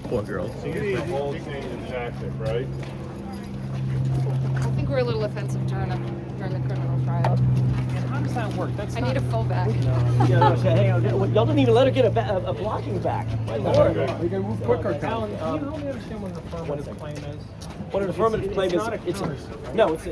Poor girl. So you need a whole change in tactic, right? I think we're a little offensive during the criminal trial. How does that work? I need a fullback. Hang on. Y'all didn't even let her get a blocking back. My lord. We can move quicker. Alan, can you help me understand what an affirmative claim is? What an affirmative claim is, not a it's countersuit. no, it's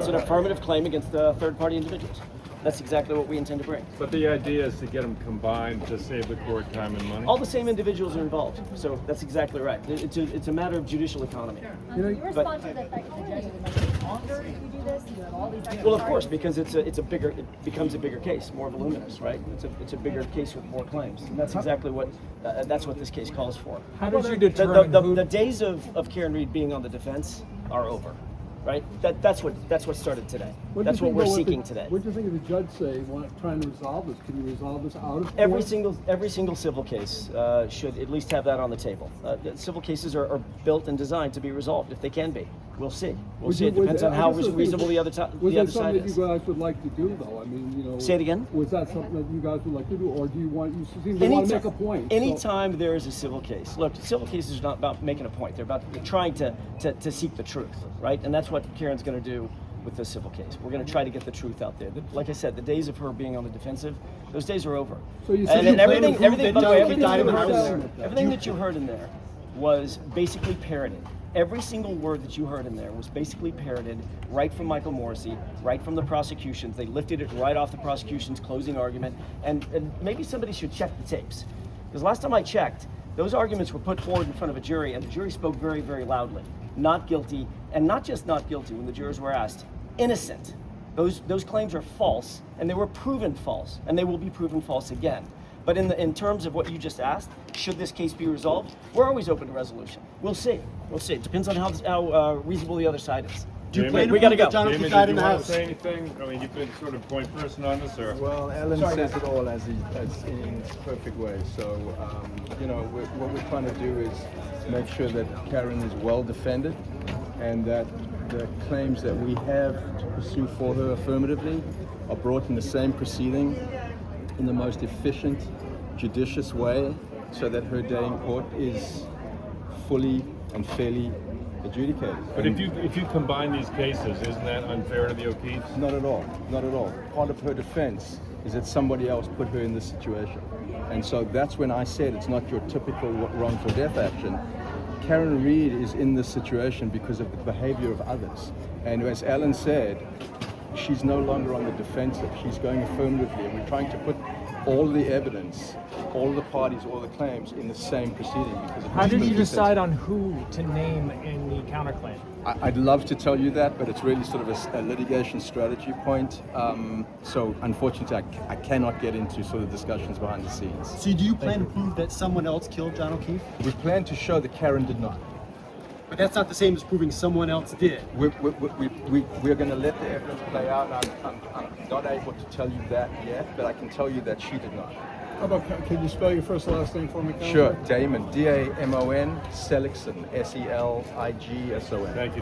an affirmative claim against third-party individuals. That's exactly what we intend to bring. But the idea is to get them combined to save the court time and money. All the same individuals are involved, so that's exactly right. It's a matter of judicial economy. Your response to the fact that the judge would like it longer if you do this, you have all these Well, of course, because it becomes a bigger case, more voluminous, right? It's a bigger case with more claims, and that's exactly what this case calls for. How did you determine the days of Karen Reed being on the defense are over, right? That's what started today. That's what we're seeking today. What do you think of the judge say, trying to resolve this? Can you resolve this out of court? Every single civil case should at least have that on the table. Civil cases are built and designed to be resolved. If they can be, we'll see. We'll see. It depends on how reasonable the other side is. Was that something that you guys would like to do, though? I mean, Say it again. Was that something that you guys would like to do, or do you want to make a point? Anytime there is a civil case, look, civil cases are not about making a point. They're about trying to seek the truth, right? And that's what Karen's going to do with this civil case. We're going to try to get the truth out there. Like I said, the days of her being on the defensive, those days are over. So you said everything everything that you heard in there was basically parroted. Every single word that you heard in there was basically parroted right from Michael Morrissey, right from the prosecutions. They lifted it right off the prosecution's closing argument. And maybe somebody should check the tapes. Because last time I checked, those arguments were put forward in front of a jury, and the jury spoke very, very loudly. Not guilty, and not just not guilty when the jurors were asked, innocent. Those claims are false, and they were proven false, and they will be proven false again. But in terms of what you just asked, should this case be resolved, we're always open to resolution. We'll see. We'll see. It depends on how reasonable the other side is. We gotta go. Damon, did you want to say anything? I mean, you've been sort of point person on this, or? Well, Alan says it all as in his perfect way. So, what we're trying to do is make sure that Karen is well defended, and that the claims that we have to pursue for her affirmatively are brought in the same proceeding in the most efficient, judicious way, so that her day in court is fully and fairly adjudicated. But if you combine these cases, isn't that unfair to the O'Keeffes? Not at all. Not at all. Part of her defense is that somebody else put her in this situation. And so that's when I said it's not your typical wrongful death action. Karen Reed is in this situation because of the behavior of others. And as Alan said, she's no longer on the defensive. She's going affirmatively, and we're trying to put all the evidence, all the parties, all the claims in the same proceeding. Because how did you decide on who to name in the counterclaim? I'd love to tell you that, but it's really sort of a litigation strategy point. So unfortunately, I cannot get into sort of discussions behind the scenes. So do you plan to prove that someone else killed John O'Keefe? We plan to show that Karen did not. But that's not the same as proving someone else did. We're going to let the evidence play out. I'm not able to tell you that yet, but I can tell you that she did not. How about, can you spell your first and last name for me, Counsel? Sure, Damon, D-A-M-O-N, Seligson, S-E-L-I-G-S-O-N. Thank you.